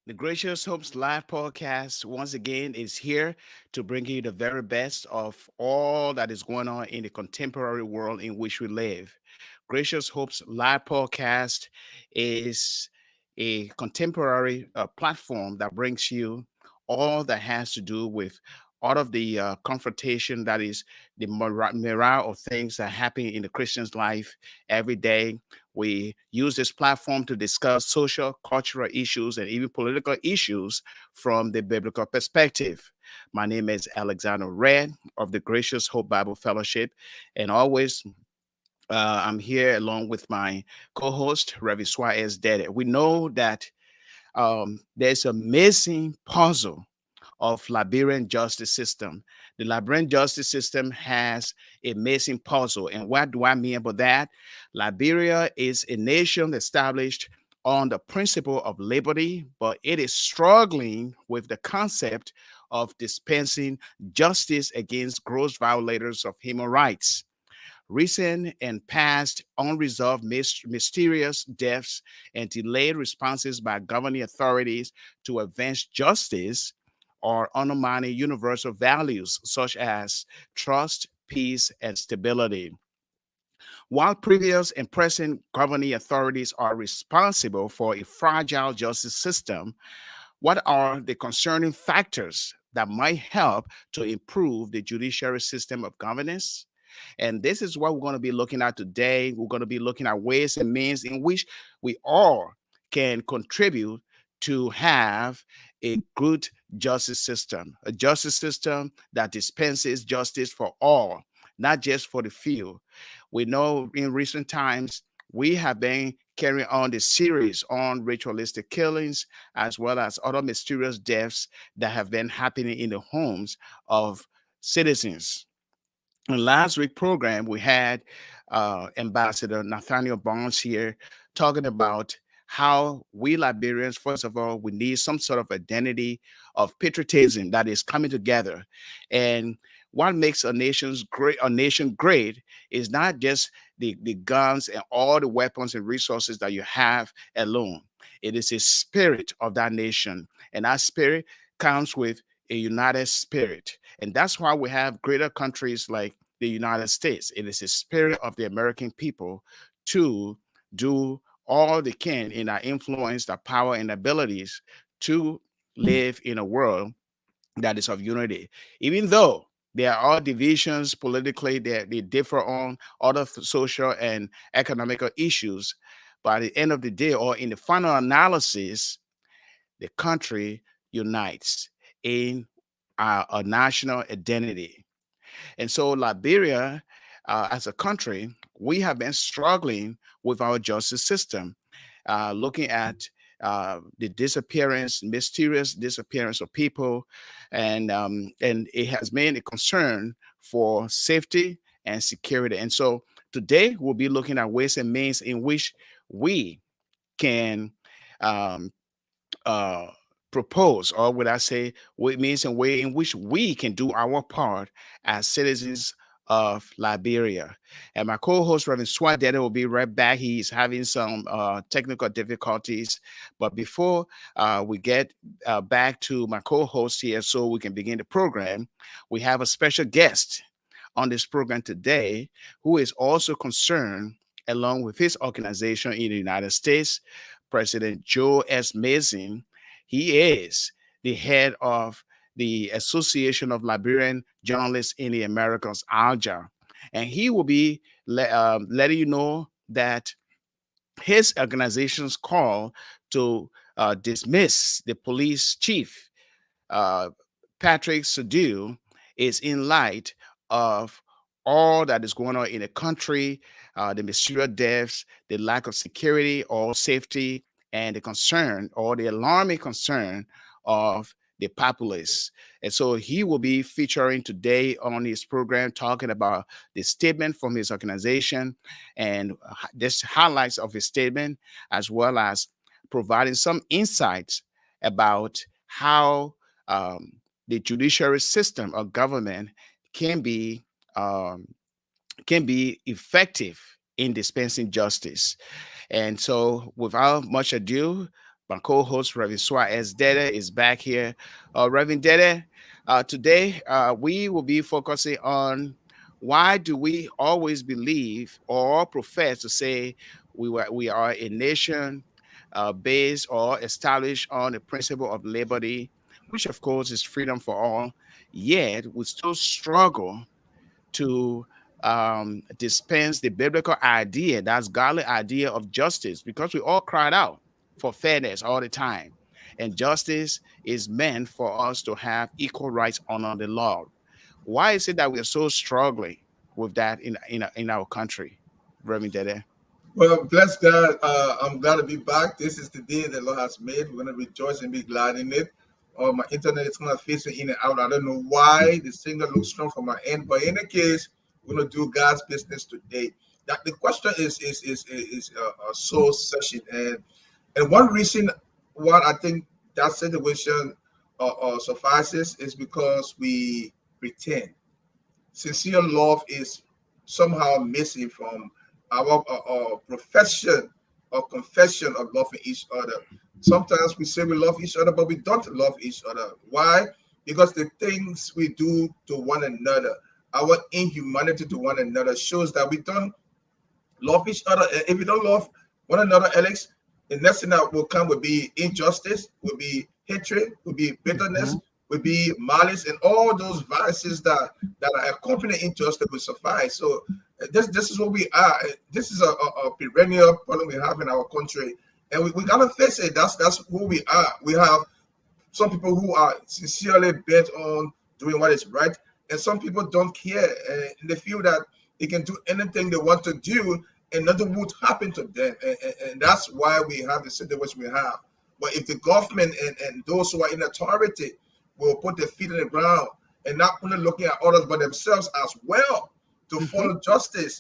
The Gracious Hopes Live podcast once again is here to bring you the very best of all that is going on in the contemporary world in which we live. Gracious Hopes Live podcast is a contemporary platform that brings you all that has to do with all of the confrontation that is the morale of things that happen in the Christian's life every day. We use this platform to discuss social, cultural issues, and even political issues from the biblical perspective. My name is Alexander Red of the Gracious Hope Bible Fellowship, and always I'm here along with my co-host, Reverend Suah Deddeh. We know that there's a missing puzzle of Liberian justice system. The Liberian justice system has a missing puzzle. And what do I mean by that? Liberia is a nation established on the principle of liberty, but it is struggling with the concept of dispensing justice against gross violators of human rights. Recent and past unresolved mysterious deaths and delayed responses by governing authorities to avenge justice are undermining universal values such as trust, peace, and stability. While previous and present governing authorities are responsible for a fragile justice system, what are the concerning factors that might help to improve the judiciary system of governance? And this is what we're going to be looking at today. We're going to be looking at ways and means in which we all can contribute to have a good justice system, a justice system that dispenses justice for all, not just for the few. We know in recent times we have been carrying on the series on ritualistic killings as well as other mysterious deaths that have been happening in the homes of citizens. In last week program, we had Ambassador Nathaniel Barnes here talking about how we Liberians, first of all, we need some sort of identity of patriotism that is coming together. And what makes a nation great is not just the guns and all the weapons and resources that you have alone. It is a spirit of that nation. And that spirit comes with a united spirit. And that's why we have greater countries like the United States. It is the spirit of the American people to do all they can in our influence, their power, and abilities to live in a world that is of unity. Even though there are divisions politically, they differ on other social and economical issues. But at the end of the day, or in the final analysis, the country unites in a national identity. And so, Liberia, as a country, we have been struggling with our justice system, looking at the disappearance, mysterious disappearance of people, and it has been a concern for safety and security. And so, today we'll be looking at ways and means in which we can um, uh, propose, or would I say, what means a way in which we can do our part as citizens of Liberia. And my co-host, Reverend Suah Deddeh, will be right back. He's having some technical difficulties. But before we get back to my co-host here so we can begin the program, we have a special guest on this program today who is also concerned along with his organization in the United States, President Joe S. Mason. He is the head of the Association of Liberian Journalists in the Americas, ALJA. And he will be letting you know that his organization's call to dismiss the police chief, uh, Patrick Sadu, is in light of all that is going on in the country, the mysterious deaths, the lack of security or safety, and the concern or the alarming concern of the populace. And so he will be featuring today on his program talking about the statement from his organization and this highlights of his statement, as well as providing some insights about how the judiciary system of government can be um, can be effective in dispensing justice. And so, without much ado, My co-host, Reverend Suah as Deddeh, is back here. Reverend Deddeh, today we will be focusing on why do we always believe or profess to say we are a nation based or established on the principle of liberty, which of course is freedom for all, yet we still struggle to dispense the biblical idea, that's godly idea of justice, because we all cried out for fairness all the time. And justice is meant for us to have equal rights under the law. Why is it that we are so struggling with that in our country, Reverend Dede? Well, bless God. I'm glad to be back. This is the day the Lord has made. We're going to rejoice and be glad in it. My internet is kind of facing in and out. I don't know why the signal looks strong from my end, but in any case, we're going to do God's business today. That the question is a soul session, and one reason why I think that situation suffices is because we pretend sincere love is somehow missing from our profession or confession of loving each other. Sometimes we say we love each other, but we don't love each other. Why? Because the things we do to one another, our inhumanity to one another, shows that we don't love each other. If we don't love one another, Alex, the next thing that will come will be injustice, will be hatred, will be bitterness, Mhm. will be malice, and all those vices that are accompanying injustice will suffice. So this is what we are. This is a perennial problem we have in our country, and we gotta face it. That's who we are. We have some people who are sincerely bent on doing what is right, and some people don't care. And they feel that they can do anything they want to do, and nothing would happen to them. And that's why we have the situation we have. But if the government and those who are in authority will put their feet in the ground and not only looking at others but themselves as well to Mhm. follow justice,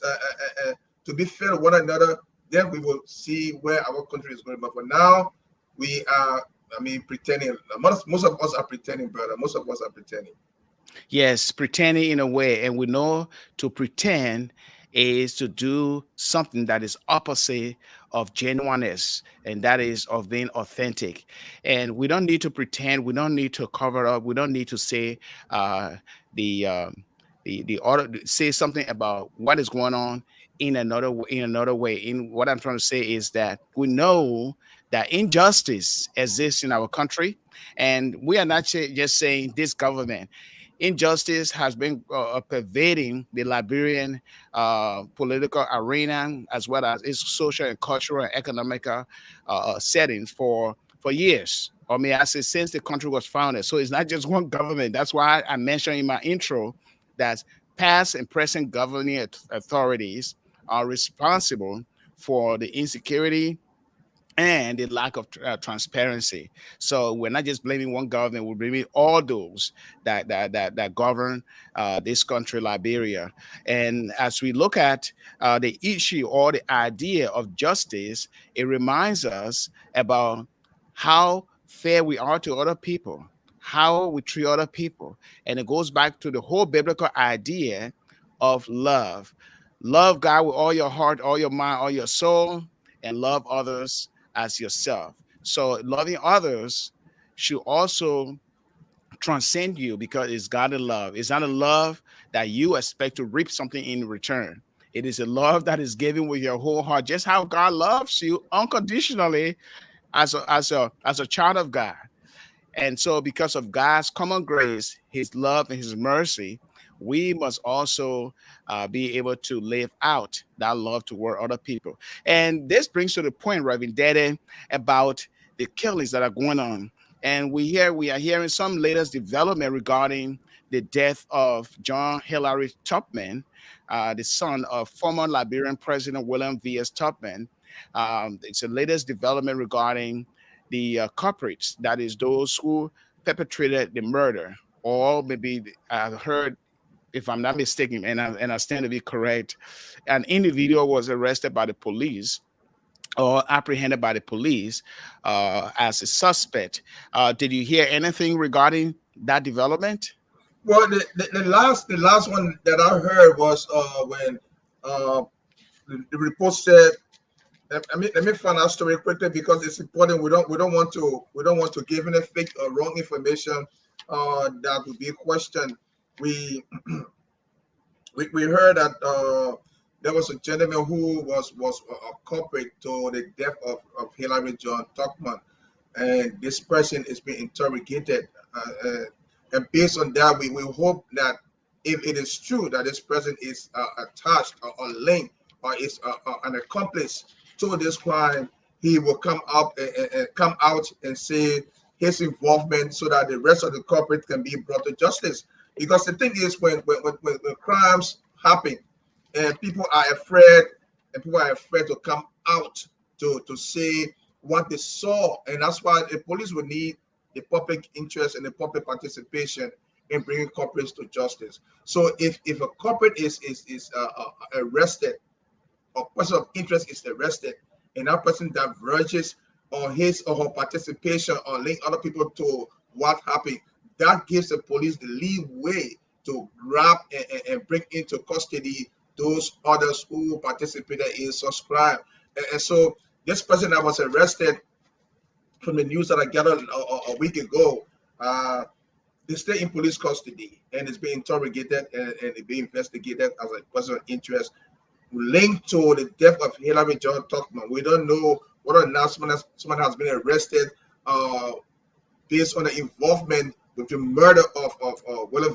to be fair to one another, then we will see where our country is going. But for now, we are, I mean, pretending. Most of us are pretending, brother. Most of us are pretending. Yes, pretending in a way. And we know to pretend is to do something that is opposite of genuineness, and that is of being authentic. And we don't need to pretend. We don't need to cover up. We don't need to say uh, the the order, say something about what is going on in another way. In what I'm trying to say is that we know that injustice exists in our country, and we are not just saying this government. Injustice has been pervading the Liberian political arena, as well as its social and cultural and economic settings for years. Or may I say, since the country was founded. So it's not just one government. That's why I mentioned in my intro that past and present governing authorities are responsible for the insecurity and the lack of transparency. So we're not just blaming one government; we're blaming all those that govern this country, Liberia. And as we look at the issue or the idea of justice, it reminds us about how fair we are to other people, how we treat other people, and it goes back to the whole biblical idea of love. Love God with all your heart, all your mind, all your soul, and love others as yourself. So loving others should also transcend you because it's God in love. It's not a love that you expect to reap something in return. It is a love that is given with your whole heart, just how God loves you unconditionally as a child of God. And so, because of God's common grace, His love, and His mercy, we must also be able to live out that love toward other people. And this brings to the point, Reverend Deddeh, about the killings that are going on. And we are hearing some latest development regarding the death of John Hillary Tubman, the son of former Liberian President William V.S. Tubman. It's the latest development regarding the culprits, that is, those who perpetrated the murder, or maybe I heard, if I'm not mistaken, and I stand to be correct, an individual was arrested by the police or apprehended by the police as a suspect. Did you hear anything regarding that development? Well, the last one that I heard was when uh, the report said let me find out story quickly because it's important. We don't want to give any fake or wrong information that will be questioned. We we heard that there was a gentleman who was a culprit to the death of Hillary John Tuckman, and this person is being interrogated. And based on that, we hope that if it is true that this person is attached or linked or is an accomplice to this crime, he will come up and come out and say his involvement so that the rest of the culprit can be brought to justice. Because the thing is, when crimes happen and people are afraid, to come out to say what they saw, and that's why the police will need the public interest and the public participation in bringing culprits to justice. So if a culprit is arrested, or person of interest is arrested, and that person diverges on his or her participation or link other people to what happened, that gives the police the leeway to grab and bring into custody those others who participated in such crime. And so this person that was arrested, from the news that I gathered a week ago, uh, they stay in police custody and is being interrogated and being investigated as a person of interest linked to the death of Hillary John Tuckman. We don't know whether or not someone has been arrested uh, based on the involvement with the murder of Willie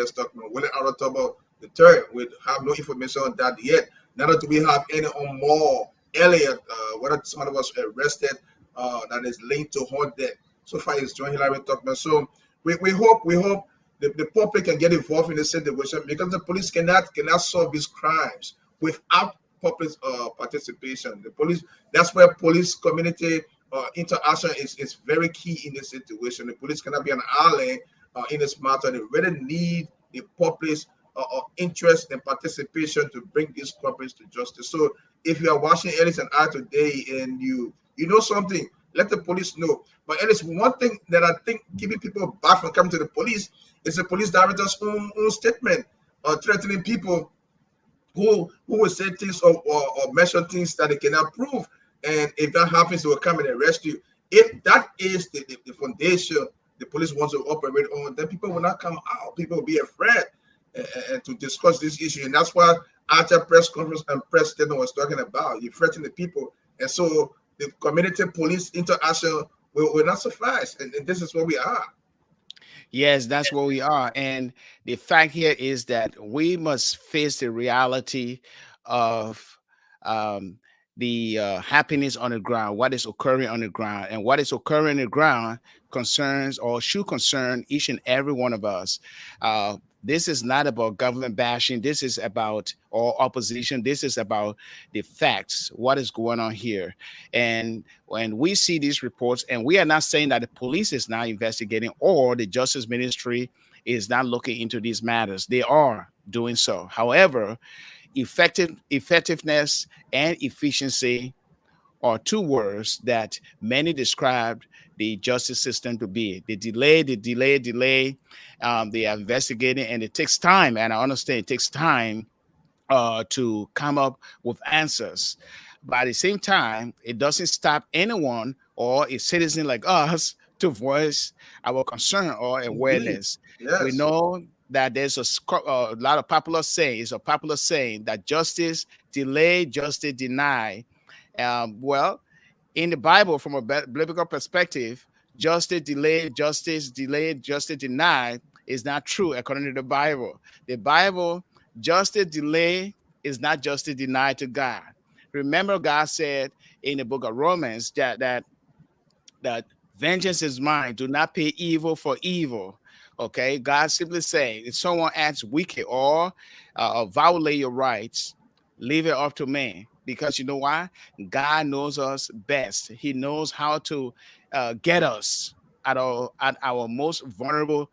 Stockman, Willie Aratobo III. We have no information on that yet. Neither do we have any on more Elliott, whether someone was arrested that is linked to her death. So far, it's John Hillary Tuckman. So we hope the public can get involved in this situation because the police cannot solve these crimes without public participation. The police, that's where police community interaction is very key in this situation. The police cannot be an ally in this matter. They really need the public's interest and participation to bring these culprits to justice. So if you are watching Ellis and I today and you know something, let the police know. But Ellis, one thing that I think keeping people back from coming to the police is the police director's own statement threatening people who will say things or mention things that they cannot prove. And if that happens, they will come and arrest you. If that is the foundation the police wants to operate on, then people will not come out. People will be afraid to discuss this issue. And that's why after press conference and press statement was talking about, you threaten the people. And so the community police interaction will not suffice. And this is where we are. Yes, that's where we are. And the fact here is that we must face the reality of um, the happiness on the ground, what is occurring on the ground. And what is occurring on the ground concerns or should concern each and every one of us. This is not about government bashing. This is about or opposition. This is about the facts, what is going on here. And when we see these reports, and we are not saying that the police is not investigating or the justice ministry is not looking into these matters. They are doing so. However, effectiveness and efficiency are two words that many described the justice system to be. Delay. They are investigating, and it takes time. And I understand it takes time to come up with answers. But at the same time, it doesn't stop anyone or a citizen like us to voice our concern or Indeed. awareness. We Yes. know that there's a lot of popular saying. It's a popular saying that justice delayed, justice denied. Well, in the Bible, from a biblical perspective, justice denied is not true according to the Bible. The Bible, justice delayed is not justice denied to God. Remember, God said in the book of Romans that vengeance is mine. Do not pay evil for evil. Okay, God simply saying if someone acts wicked or violate your rights, leave it up to man. Because you know why? God knows us best. He knows how to get us at our most vulnerable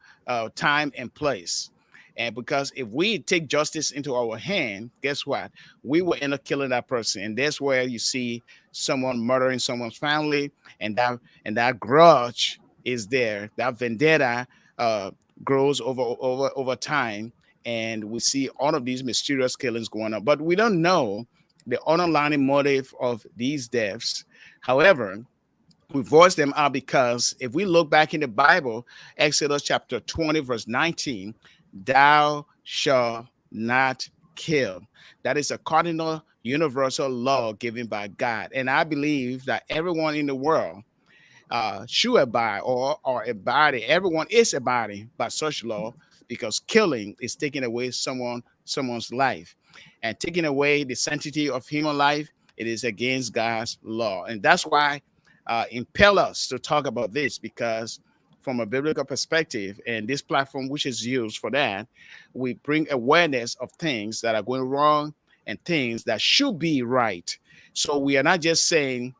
time and place. And because if we take justice into our hand, guess what? We will end up killing that person. And that's where you see someone murdering someone's family, and that grudge is there. That vendetta uh, grows over time, and we see all of these mysterious killings going on. But we don't know the underlying motive of these deaths. However, we voice them out because if we look back in the Bible, Exodus chapter 20, verse 19, thou shalt not kill. That is a cardinal universal law given by God. And I believe that everyone in the world should abide or abiding. Everyone is abiding by such law because killing is taking away someone's life and taking away the sanctity of human life. It is against God's law, and that's why impel us to talk about this because from a biblical perspective and this platform which is used for that, we bring awareness of things that are going wrong and things that should be right. So we are not just saying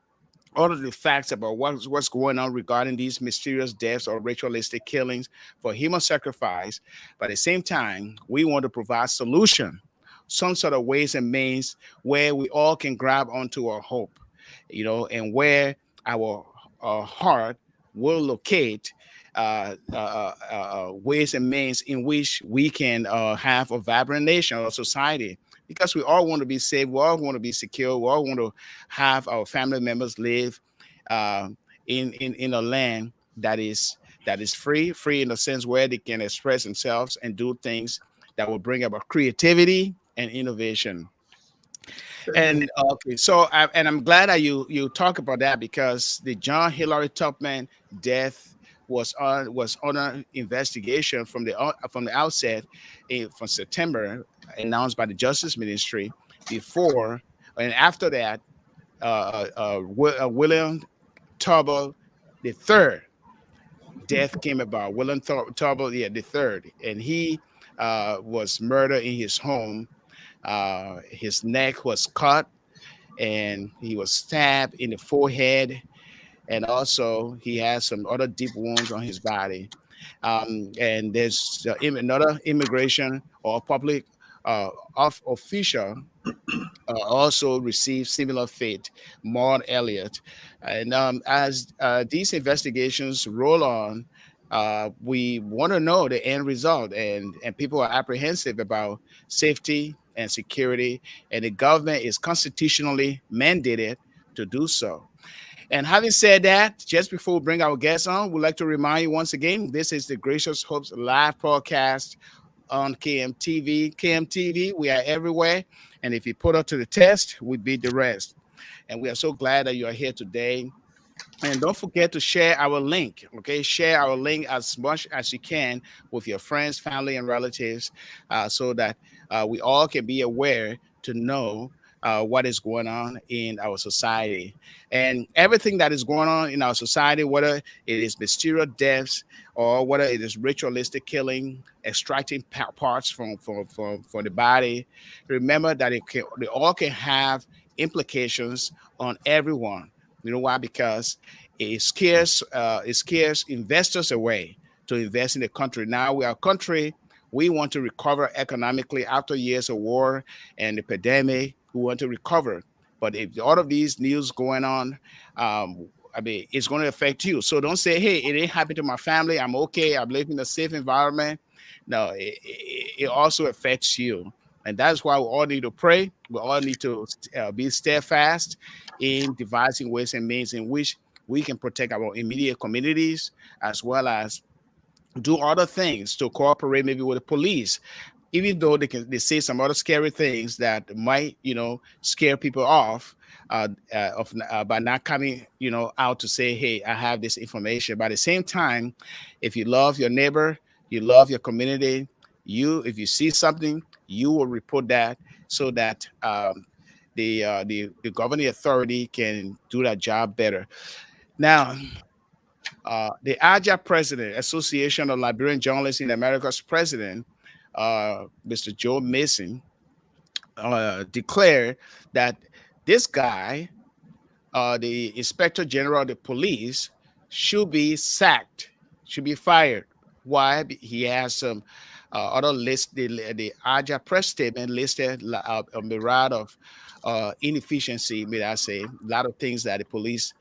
all of the facts about what's going on regarding these mysterious deaths or ritualistic killings for human sacrifice. But at the same time, we want to provide solution, some sort of ways and means where we all can grab onto our hope, and where our heart will locate ways and means in which we can have a vibrant nation or society because we all want to be safe, we all want to be secure, we all want to have our family members live uh, in a land that is free in the sense where they can express themselves and do things that will bring about creativity and innovation. Amen. And okay, so I'm glad that you talk about that because the John Hillary Tubman death was under investigation from the outset from September, announced by the Justice Ministry. Before and after that, William Tubble the third death came about. William Tubble, yeah, the third, and he was murdered in his home. His neck was cut and he was stabbed in the forehead, and also he has some other deep wounds on his body. And there's another immigration or public official also received similar fate, Maud Elliott. And as these investigations roll on, we want to know the end result, and people are apprehensive about safety and security, and the government is constitutionally mandated to do so. And having said that, just before we bring our guests on, we'd like to remind you once again this is the Gracious Hopes live podcast on KMTV. KMTV, we are everywhere. And if you put up to the test, we beat the rest. And we are so glad that you are here today. And don't forget to share our link, okay? Share our link as much as you can with your friends, family, and relatives so that we all can be aware to know what is going on in our society. And everything that is going on in our society, whether it is mysterious deaths or whether it is ritualistic killing, extracting parts from the body, remember that they all can have implications on everyone. You know why? Because it scares investors away to invest in the country. Now we are a country. We want to recover economically after years of war and the pandemic. We want to recover. But if all of these news going on, I mean, it's going to affect you. So don't say, hey, it ain't happened to my family. I'm okay. I'm living in a safe environment. No, it also affects you. And that's why we all need to pray. We all need to be steadfast in devising ways and means in which we can protect our immediate communities as well as do other things to cooperate maybe with the police, even though they say some other scary things that might scare people off by not coming out to say, hey, I have this information. But at the same time, if you love your neighbor, you love your community, if you see something, you will report that so that the governing authority can do that job better. Now, the AJA president, Association of Liberian Journalists in America's president, Mr. Joe Mason, declared that this guy, the inspector general of the police, should be sacked, should be fired. Why? He has some other list. The AJA press statement listed a myriad of inefficiency, may I say, a lot of things that the police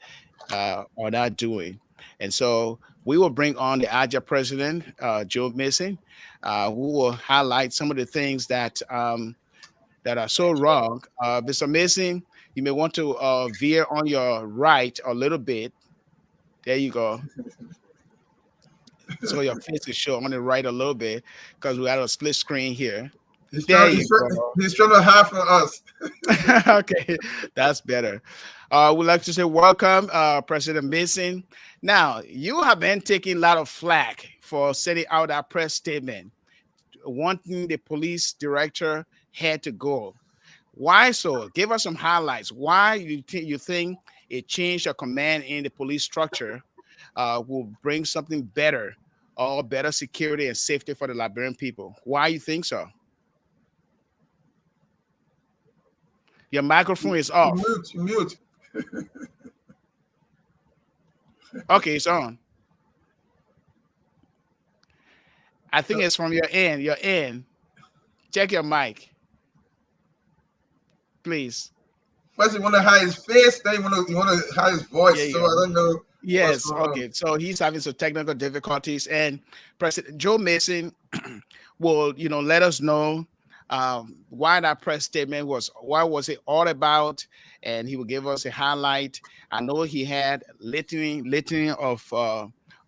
are not doing. And so we will bring on the AJA president, Joe Mason, who will highlight some of the things that that are so That's right. wrong. Mr. Mason, you may want to veer on your right a little bit. There you go. So your face is shown on the right a little bit because we had a split screen here. He's There trying. you go. He's trying to hide from us. Okay, that's better. We'd like to say welcome, President Mason. Now, you have been taking a lot of flack for sending out that press statement, wanting the police director had to go. Why so? Give us some highlights. Why you think a change of command in the police structure will bring something better, or better security and safety for the Liberian people? Why you think so? Your microphone is off. Mute, mute. Okay, it's on. I think it's from your end. Your end. Check your mic, please. First, you want to hide his face, then you want to hide his Yeah, voice. So yeah. I don't know what's Yes. going on. Okay. So he's having some technical difficulties, and President Joe Mason will, let us know why that press statement was. What was it all about? And he will give us a highlight. I know he had litany of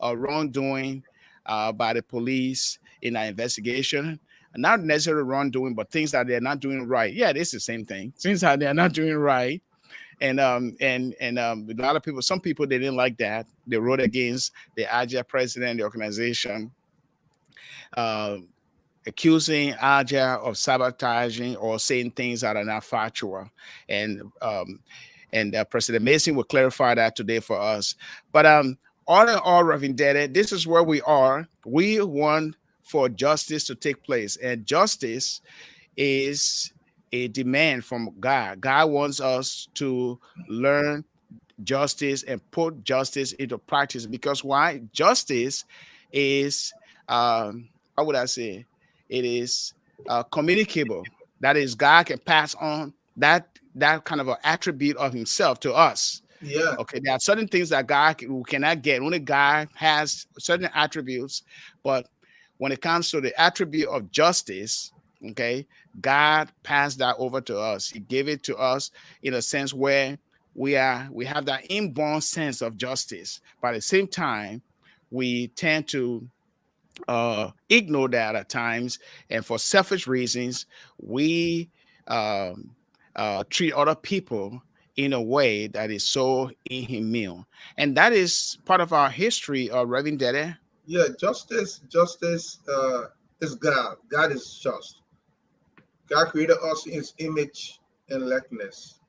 wrongdoing by the police in that investigation. Not necessarily wrongdoing, but things that they're not doing right. Yeah, it's the same thing. Things that they're not doing right, and a lot of people, some people, they didn't like that. They wrote against the Aja president, the organization, uh, accusing Aja of sabotaging or saying things that are not factual. And President Mason will clarify that today for us. But all in all, Reverend Deddeh, this is where we are. We want for justice to take place, and justice is a demand from God. God wants us to learn justice and put justice into practice, because why? Justice is, how would I say, it is communicable. That is, God can pass on that kind of an attribute of himself to us. Yeah, Okay, there are certain things that we cannot get. Only God has certain attributes, but when it comes to the attribute of justice, okay, God passed that over to us. He gave it to us in a sense where we have that inborn sense of justice. But at the same time, we tend to ignore that at times, and for selfish reasons, we um, treat other people in a way that is so inhumane, and that is part of our history, Reverend Dede. yeah. Justice is God. God is just. God created us in His image and likeness,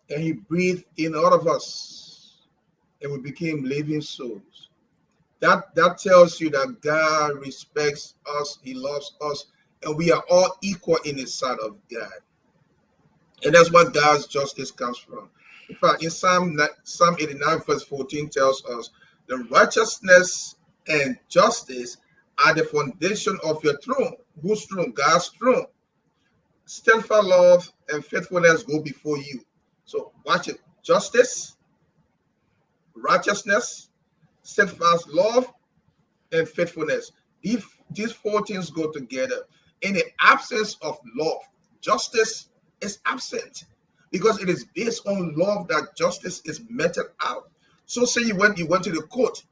and He breathed in all of us, and we became living souls. That tells you that God respects us. He loves us, and we are all equal in the sight of God. And that's what God's justice comes from. In fact, in Psalm 89, verse 14 tells us, the righteousness and justice are the foundation of your throne. Whose throne? God's throne. Steadfast love and faithfulness go before you. So watch it. Justice, righteousness, steadfast love, and faithfulness. These four things go together. In the absence of love, justice is absent because it is based on love that justice is meted out. So say you went to the court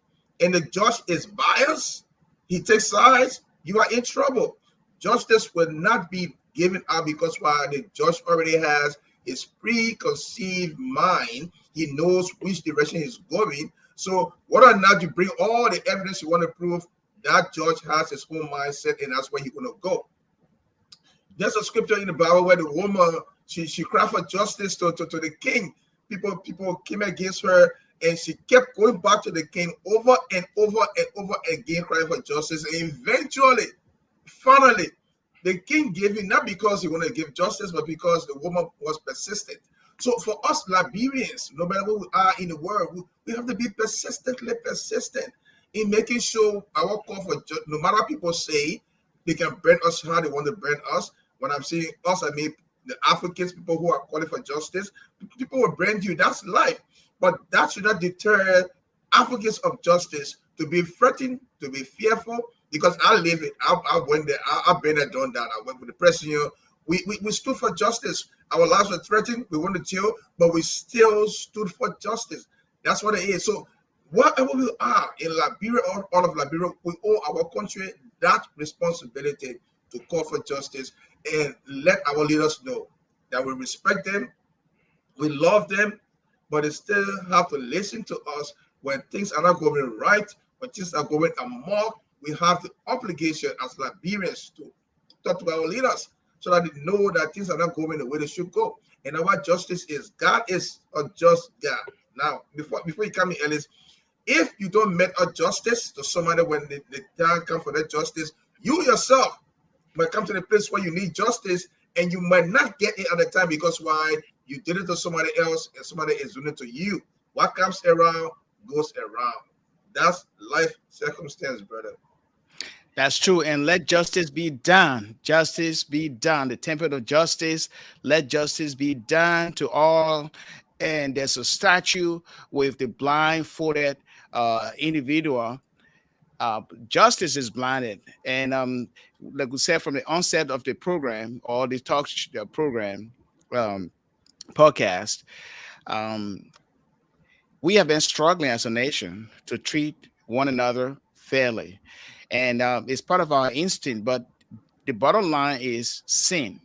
and the judge is biased, he takes sides, you are in trouble. Justice will not be given out because while the judge already has his preconceived mind, he knows which direction he's going. So whether or not you bring all the evidence you want to prove, that judge has his own mindset and that's where he's going to go. There's a scripture in the Bible where the woman she cried for justice to the king. People came against her and she kept going back to the king over and over and over again, crying for justice. And eventually, finally, the king gave it not because he wanted to give justice, but because the woman was persistent. So for us Liberians, no matter where we are in the world, we have to be persistently persistent in making sure our call for no matter what people say, they can burn us how they want to burn us. When I'm saying us, I mean the Africans, people who are calling for justice. People will brand you. That's life. But that should not deter advocates of justice to be threatened, to be fearful, because I live it. I went there. I've been there, done that. I went with the president We stood for justice. Our lives were threatened. We went to jail, but we still stood for justice. That's what it is. So wherever we are in Liberia or all of Liberia, we owe our country that responsibility to call for justice and let our leaders know that we respect them, we love them, but they still have to listen to us when things are not going right, when things are going amok. We have the obligation as Liberians to talk to our leaders so that they know that things are not going the way they should go. And our justice is God is a just God. Now, before you come in, Ellis, if you don't make a justice to somebody when the time comes for that justice, you yourself might come to the place where you need justice and you might not get it at the time because why? You did it to somebody else and somebody is doing it to you. What comes around goes around. That's life circumstance, brother. That's true. And let justice be done. Justice be done. The temple of justice, let justice be done to all. And there's a statue with the blindfolded individual. Justice is blinded. And like we said from the onset of the program or the program um, podcast, um, we have been struggling as a nation to treat one another fairly. And it's part of our instinct. But the bottom line is sin.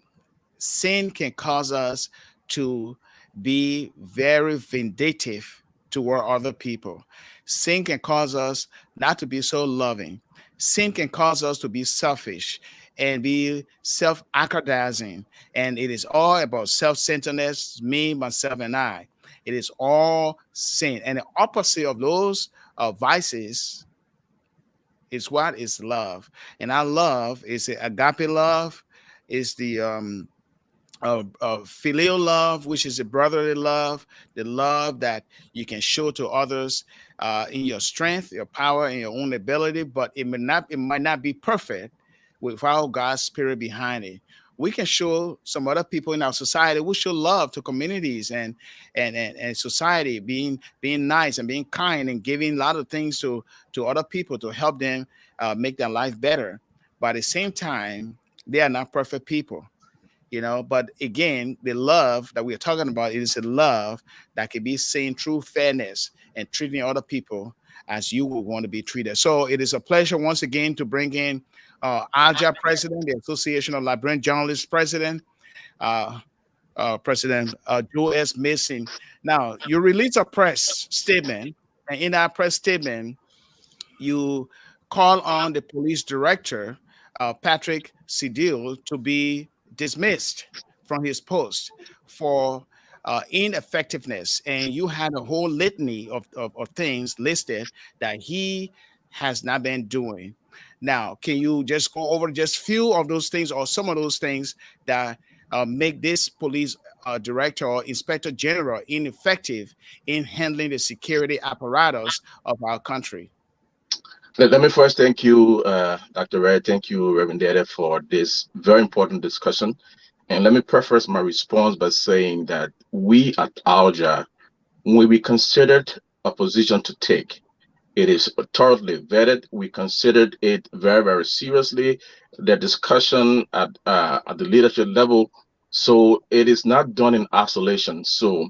Sin can cause us to be very vindictive toward other people. Sin can cause us not to be so loving. Sin can cause us to be selfish and be self-aggrandizing. And it is all about self-centeredness, me, myself, and I. It is all sin. And the opposite of those vices is what is love. And our love is the agape love, is the filial love, which is a brotherly love, the love that you can show to others in your strength, your power, and your own ability. But it might not be perfect without God's spirit behind it. We can show some other people in our society. We show love to communities and society, being nice and being kind and giving a lot of things to other people to help them make their life better. But at the same time, they are not perfect people, but again, the love that we're talking about is a love that can be seen through fairness and treating other people as you would want to be treated. So it is a pleasure once again to bring in ALJA president, the Association of Liberian Journalists president, uh, President Joe S. Mason. Now, you release a press statement, and in that press statement, you call on the police director, Patrick Sidil, to be dismissed from his post for ineffectiveness. And you had a whole litany of things listed that he has not been doing. Now, can you just go over just few of those things or some of those things that make this police director or inspector general ineffective in handling the security apparatus of our country? Let me first thank you, Dr. Ray. Thank you, Reverend Deddeh, for this very important discussion. And let me preface my response by saying that we at ALJA, when we considered a position to take, it is thoroughly vetted. We considered it very, very seriously, the discussion at the leadership level. So it is not done in isolation. So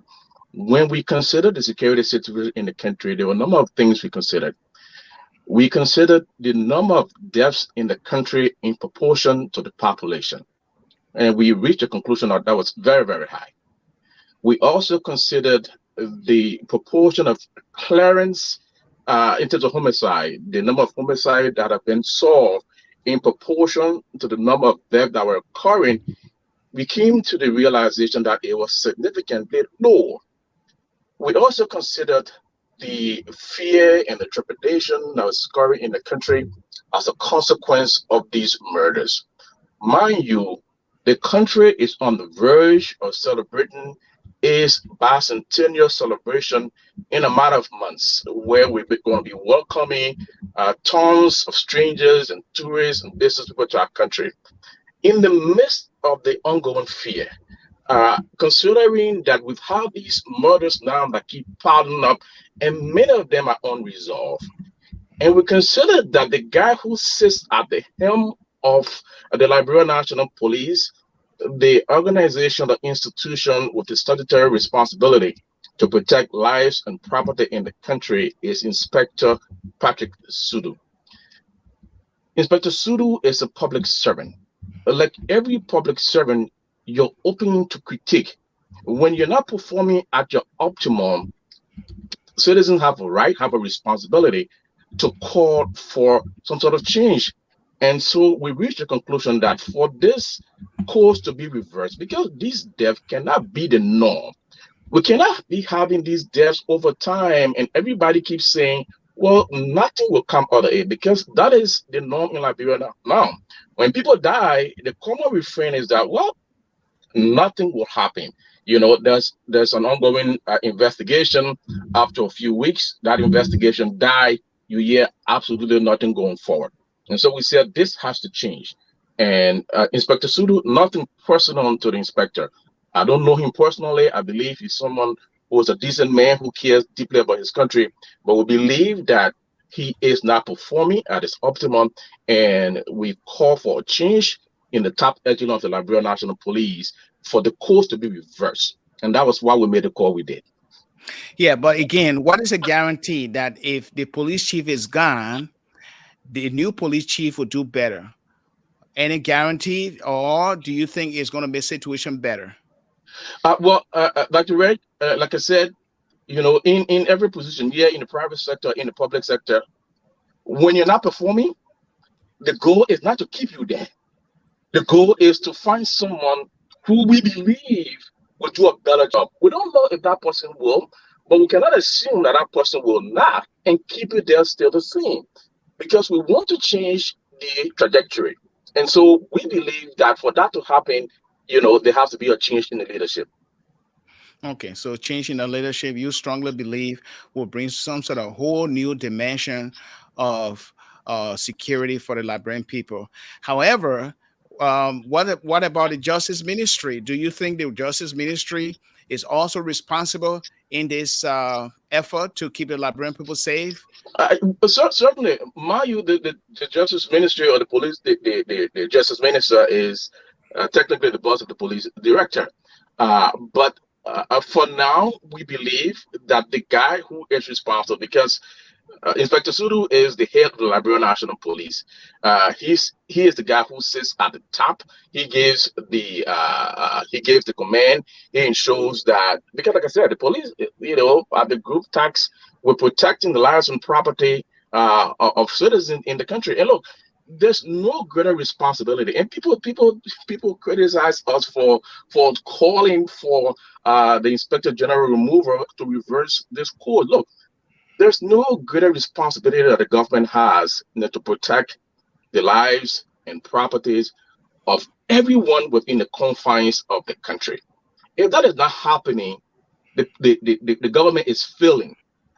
when we considered the security situation in the country, there were a number of things we considered. We considered the number of deaths in the country in proportion to the population. And we reached a conclusion that was very, very high. We also considered the proportion of clearance in terms of homicide, the number of homicides that have been solved in proportion to the number of deaths that were occurring. We came to the realization that it was significantly low. We also considered the fear and the trepidation that was occurring in the country as a consequence of these murders. Mind you, the country is on the verge of celebrating its bicentennial celebration in a matter of months, where we're going to be welcoming tons of strangers and tourists and business people to our country. In the midst of the ongoing fear, considering that we've had these murders now that keep piling up, and many of them are unresolved, and we consider that the guy who sits at the helm of the Liberian National Police the organization, the institution with the statutory responsibility to protect lives and property in the country is Inspector Patrick Sudu. Inspector Sudu is a public servant. Like every public servant, you're open to critique. When you're not performing at your optimum, citizens have a right, have a responsibility to call for some sort of change. And so we reached the conclusion that for this course to be reversed, because this death cannot be the norm, we cannot be having these deaths over time, and everybody keeps saying, well, nothing will come out of it, because that is the norm in Liberia now. When people die, the common refrain is that, well, nothing will happen. There's an ongoing investigation. After a few weeks, that investigation die. You hear absolutely nothing going forward. And so we said this has to change. And Inspector Sudu, nothing personal to the inspector. I don't know him personally. I believe he's someone who is a decent man who cares deeply about his country. But we believe that he is not performing at his optimum, and we call for a change in the top echelon of the Liberian National Police for the course to be reversed. And that was why we made the call we did. Yeah, but again, what is a guarantee that if the police chief is gone, the new police chief will do better? Any guarantee, or do you think it's going to make situation better? Dr. Red, like I said, in every position, here in the private sector, in the public sector, when you're not performing, the goal is not to keep you there. The goal is to find someone who we believe will do a better job. We don't know if that person will, but we cannot assume that that person will not and keep it there still the same, because we want to change the trajectory. And so we believe that for that to happen, there has to be a change in the leadership. Okay, so changing the leadership, you strongly believe will bring some sort of whole new dimension of security for the Liberian people. However, what about the justice ministry? Do you think the justice ministry is also responsible in this effort to keep the Liberian people safe? Certainly, the Justice Ministry or the police, the Justice Minister is technically the boss of the police director. But for now, we believe that the guy who is responsible, because Inspector Sudu is the head of the Liberian National Police. He is the guy who sits at the top. He gives the command. He ensures that, because like I said, the police, at the group tax, we're protecting the lives and property of citizens in the country. And look, there's no greater responsibility. And people criticize us for calling for the Inspector General removal to reverse this code. Look, there's no greater responsibility that the government has to protect the lives and properties of everyone within the confines of the country. If that is not happening, the government is failing.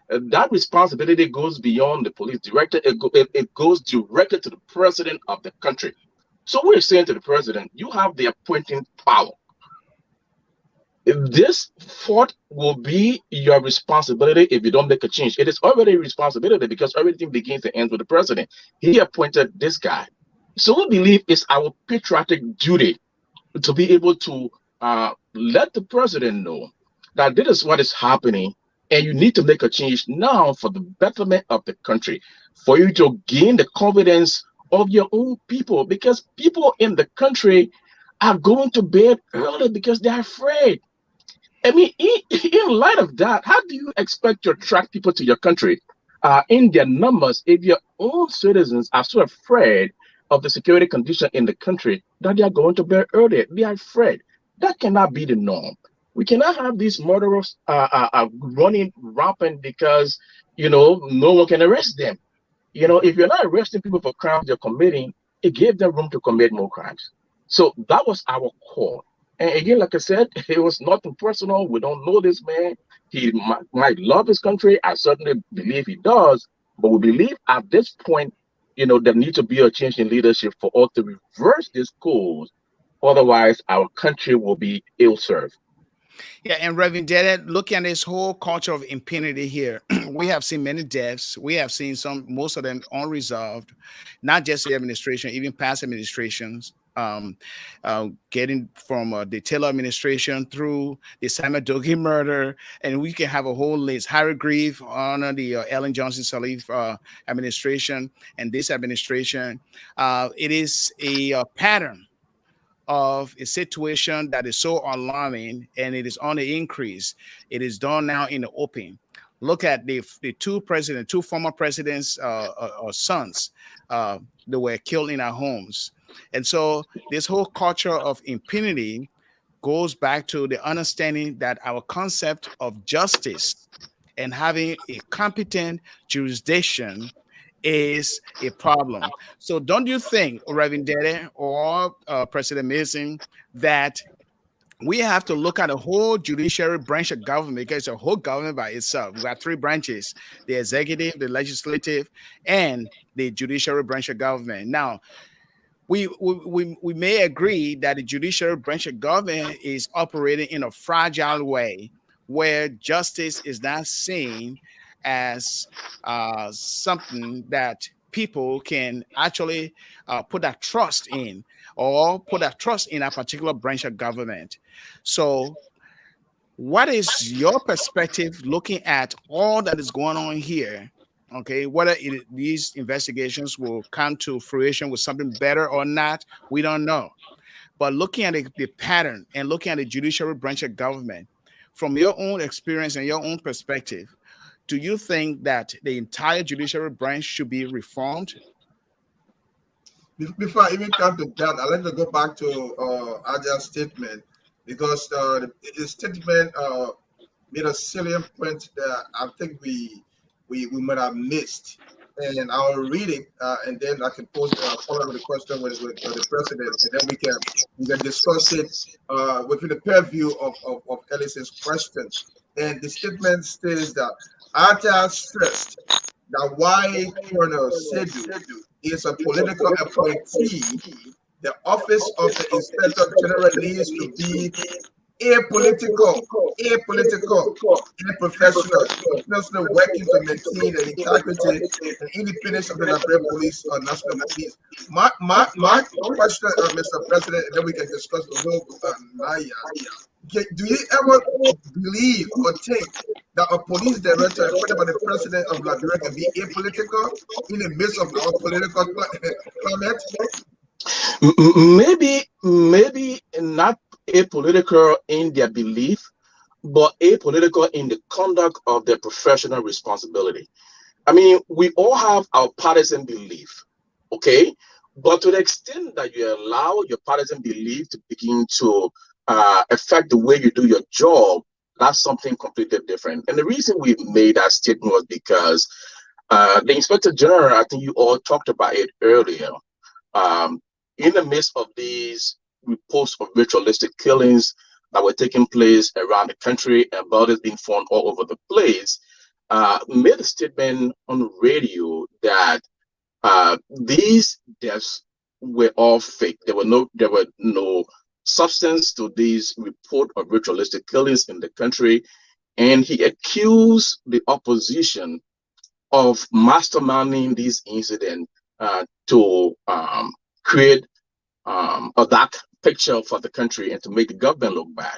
That responsibility goes beyond the police director. It goes directly to the president of the country. So we're saying to the president, you have the appointing power. This fault will be your responsibility if you don't make a change. It is already a responsibility because everything begins and ends with the president. He appointed this guy. So we believe it's our patriotic duty to be able to let the president know that this is what is happening, and you need to make a change now for the betterment of the country, for you to gain the confidence of your own people, because people in the country are going to bed early because they're afraid. I mean, in light of that, how do you expect to attract people to your country in their numbers if your own citizens are so afraid of the security condition in the country that they are going to bed early? They are afraid. That cannot be the norm. We cannot have these murderers running rampant because, no one can arrest them. If you're not arresting people for crimes they're committing, it gave them room to commit more crimes. So that was our call. And again, like I said, it was nothing personal. We don't know this man. He might love his country. I certainly believe he does. But we believe at this point, there needs to be a change in leadership for us to reverse this course. Otherwise, our country will be ill-served. Yeah, and Reverend Deddeh, looking at this whole culture of impunity here, we have seen many deaths. We have seen most of them unresolved, not just the administration, even past administrations. um, getting from the Taylor administration through the Simon Dogie murder, and we can have a whole list. Harry Grieve under the Ellen Johnson Sirleaf administration and this administration. It is a pattern of a situation that is so alarming, and it is on the increase. It is done now in the open. Look at the two former presidents' sons that were killed in our homes. And so this whole culture of impunity goes back to the understanding that our concept of justice and having a competent jurisdiction is a problem. So, don't you think, Reverend Deddeh or President Mason, that we have to look at the whole judiciary branch of government, because it's a whole government by itself? We got three branches: the executive, the legislative, and the judiciary branch of government. Now, we may agree that the judiciary branch of government is operating in a fragile way, where justice is not seen as something that people can actually put that trust in, or put that trust in a particular branch of government. So what is your perspective looking at all that is going on here? Okay, whether these investigations will come to fruition with something better or not, we don't know. But looking at the pattern and looking at the judiciary branch of government, from your own experience and your own perspective, do you think that the entire judiciary branch should be reformed? Before I even come to that, I'd like to go back to Aja's statement, because the statement made a salient point that I think we might have missed. And I'll read it, and then I can pose follow up with the question with the president, and then we can discuss it within the purview of Ellison's question. And the statement states that Aja stressed that while Colonel Sedu is a political appointee, the office of the Inspector General needs to be apolitical, and professional, continuously working to maintain the integrity and independence of the Liberian Police or National Police. My question, Mr. President, and then we can discuss the whole Naya. Do you ever believe or think that a police director appointed by the president of Liberia can be apolitical in the midst of our political climate? Maybe not apolitical in their belief, but apolitical in the conduct of their professional responsibility. I mean, we all have our partisan belief, okay? But to the extent that you allow your partisan belief to begin to affect the way you do your job, that's something completely different. And the reason we made that statement was because the Inspector General, I think you all talked about it earlier, in the midst of these reports of ritualistic killings that were taking place around the country and bodies being found all over the place, made a statement on radio that these deaths were all fake. There were no substance to these report of ritualistic killings in the country, and he accused the opposition of masterminding these incidents to create a dark picture for the country and to make the government look bad.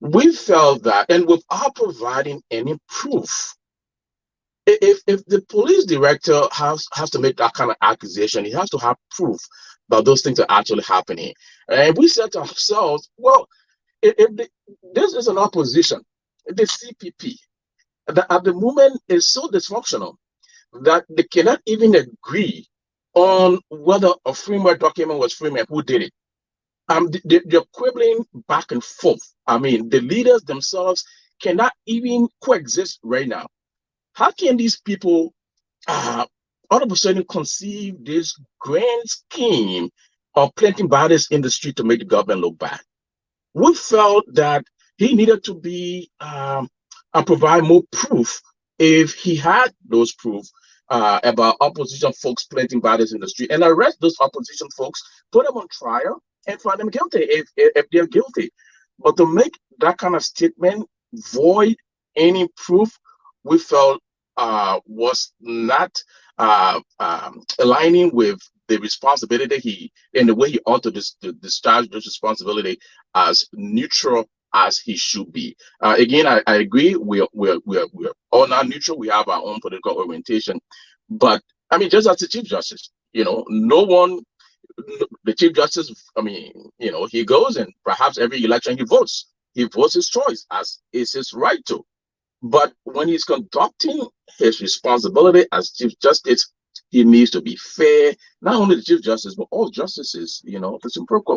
We felt that, and without providing any proof, if the police director has to make that kind of accusation, he has to have proof that those things are actually happening. And we said to ourselves, well, this is an opposition, the CPP, that at the moment is so dysfunctional that they cannot even agree on whether a framework document was framed and who did it. They're quibbling back and forth. I mean, the leaders themselves cannot even coexist right now. How can these people all of a sudden conceive this grand scheme of planting bodies in the street to make the government look bad? We felt that he needed to be and provide more proof. If he had those proof about opposition folks planting bodies in the street, and arrest those opposition folks, put them on trial, and find them guilty if they're guilty. But to make that kind of statement void any proof, we felt was not aligning with the responsibility he and the way he ought to discharge this responsibility as neutral as he should be. Again, I agree. We're all not neutral. We have our own political orientation, but I mean, just as the Chief Justice, no one, the Chief Justice, I mean, he goes and perhaps every election he votes. He votes his choice, as is his right to. But when he's conducting his responsibility as Chief Justice, he needs to be fair. Not only the Chief Justice, but all justices, the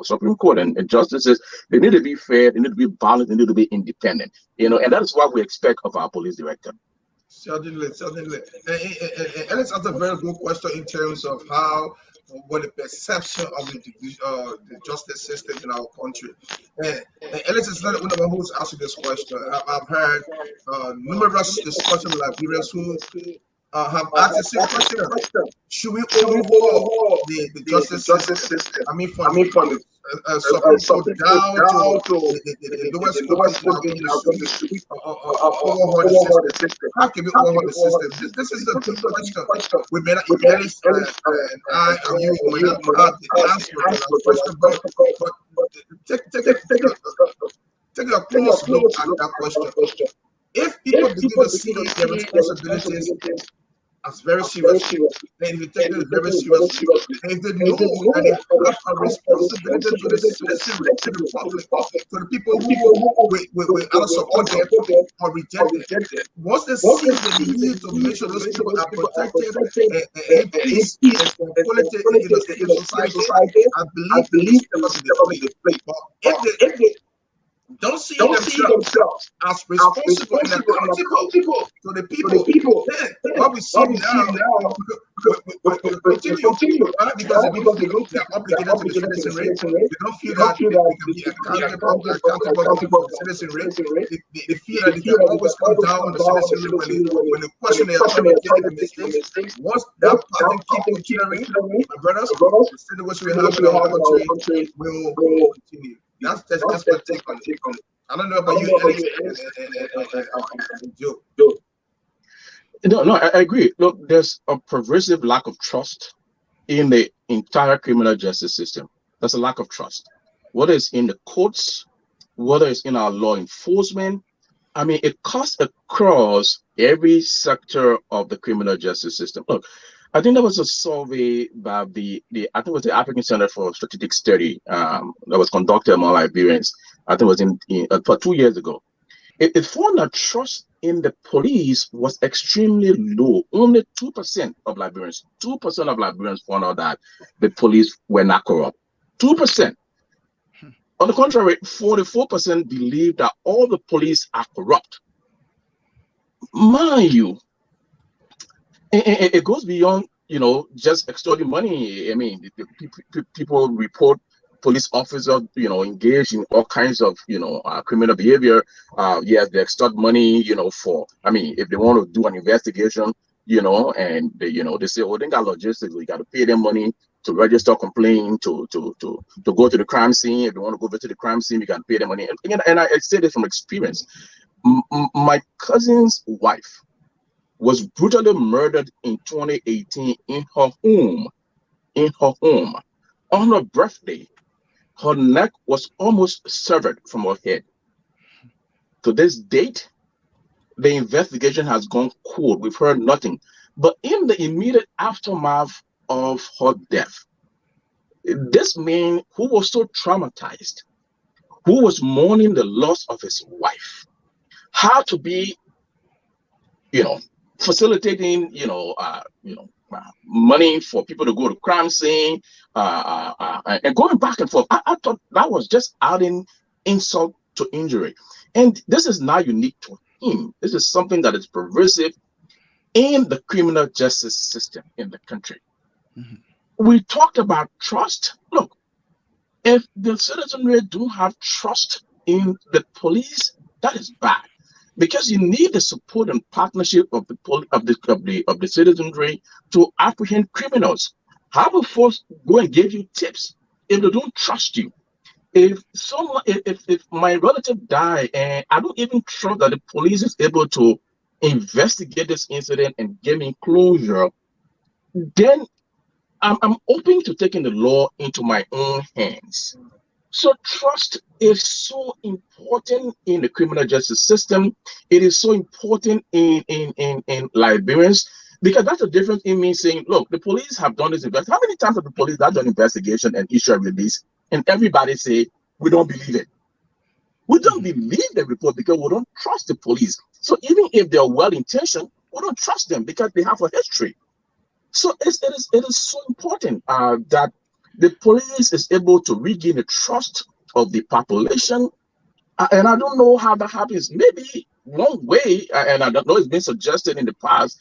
Supreme Court and justices, they need to be fair, they need to be balanced, they need to be independent, and that is what we expect of our police director. Certainly, certainly. And it's a very good question in terms of what the perception of the justice system in our country. And Ellis is not the only one who's asking this question. I've heard numerous discussions with Liberians who have asked the same question: should we overhaul the justice system? I mean, from the Supreme Court down to the lowest court in our country, should we overhaul the system? How can we overhaul the system? This is a good question. We may not, Ellis and I and you may not have the answer to that question, but take a close look at that question. If people begin to see their responsibilities as very serious, then if you take it very seriously, and if they know that they have a responsibility to the citizenry, to the public, to the people who will either support them or reject them, once they see the need to make sure those people are protected and peace and equality in the society, I believe they will step up to the plate. But if they don't see themselves as responsible and accountable to the people, then what we see now will continue, right? Because they don't feel they're obligated to the citizenry. They don't feel that they can be accountable to the citizenry. They feel that they can always come down on the citizenry when they question their authority and mistakes. Once that pattern keeps continuing, my brothers, the situation we have in our country will continue. That's my take on it. I don't know about you, Alex and Joe. No, I agree. Look, there's a pervasive lack of trust in the entire criminal justice system. There's a lack of trust. Whether it's in the courts, whether it's in our law enforcement, I mean, it cuts across every sector of the criminal justice system. Look, I think there was a survey by the I think it was the African Center for Strategic Study that was conducted among Liberians. I think it was for 2 years ago. It found that trust in the police was extremely low. Only 2% of Liberians, 2% of Liberians found out that the police were not corrupt. 2%. On the contrary, 44% believe that all the police are corrupt. Mind you, it goes beyond, just extorting money. I mean, people report police officers, engaged in all kinds of, criminal behavior. Yes, they extort money, if they want to do an investigation, and they say, oh, they got logistics. We got to pay them money to register complaint, to go to the crime scene. If they want to go to the crime scene, we got to pay them money. And I say this from experience. My cousin's wife was brutally murdered in 2018 in her home. On her birthday, her neck was almost severed from her head. To this date, the investigation has gone cold. We've heard nothing. But in the immediate aftermath of her death, this man who was so traumatized, who was mourning the loss of his wife, had to be, facilitating, money for people to go to crime scene, and going back and forth. I thought that was just adding insult to injury. And this is not unique to him. This is something that is pervasive in the criminal justice system in the country. Mm-hmm. We talked about trust. Look, if the citizenry don't have trust in the police, that is bad. Because you need the support and partnership of the citizenry to apprehend criminals. How will folks go and give you tips if they don't trust you? If my relative died and I don't even trust that the police is able to investigate this incident and give me closure, then I'm open to taking the law into my own hands. So trust is so important in the criminal justice system. It is so important in Liberians, because that's the difference in me saying, look, the police have done this investigation. How many times have the police have done investigation and issue a release, and everybody say we don't believe it? We don't Mhm. believe the report because we don't trust the police. So even if they're well intentioned, we don't trust them because they have a history. So it is so important that the police is able to regain the trust of the population. And I don't know how that happens. Maybe one way, and I don't know, it's been suggested in the past,